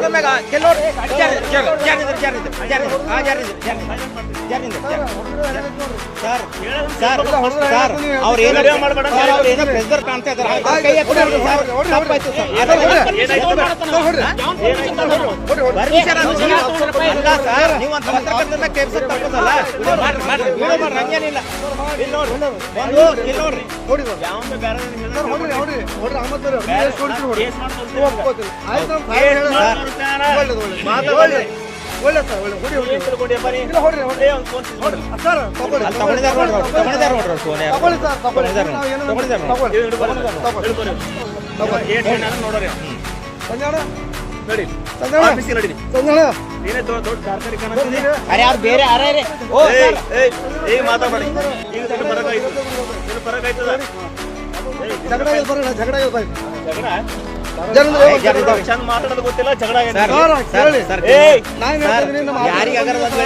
ತಗೊಂಡ ಮ್ಯಾಗ ಕೆಲವ್ರು ಅವ್ರು ಏನಾರ ಪ್ರೆಸರ್ ಕಾಣ್ತಾ ಇದ್ದಾರೆ ನೀವು ಅಂತ ಪತ್ರಕರ್ತರನ್ನ ಕೇಳ್ಸಕ್ ತಪ್ಪದಲ್ಲ ಹಂಗೇನಿಲ್ಲ ನೋಡ್ರಿ ಬೇರೆ ಮಾತಾಡಿ ಮಾತಾಡೋದು ಗೊತ್ತಿಲ್ಲ ಜಗಳ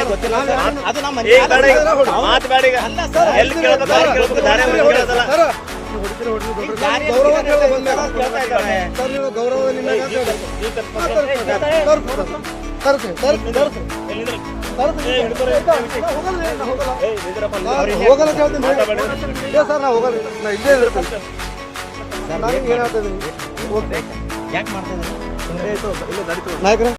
ಗೊತ್ತಿಲ್ಲ ಅದು ನಮ್ಮ ಮಾತು ಬೇಡ ಎಲ್ಲಿ ಕೇಳಬೇಕು ದಾರಿ ಕೇಳೋದಲ್ಲ ಹೋಗಲ್ಲ ಸರ್ ನಾ ಹೋಗಲ್ಲ ನಾ ಇಲ್ಲೇ ಇರ್ತೀನಿ ಯಾಕೆ ಮಾಡ್ತಾ ಇದ್ದಾರೆ ನಾಯಕರೇ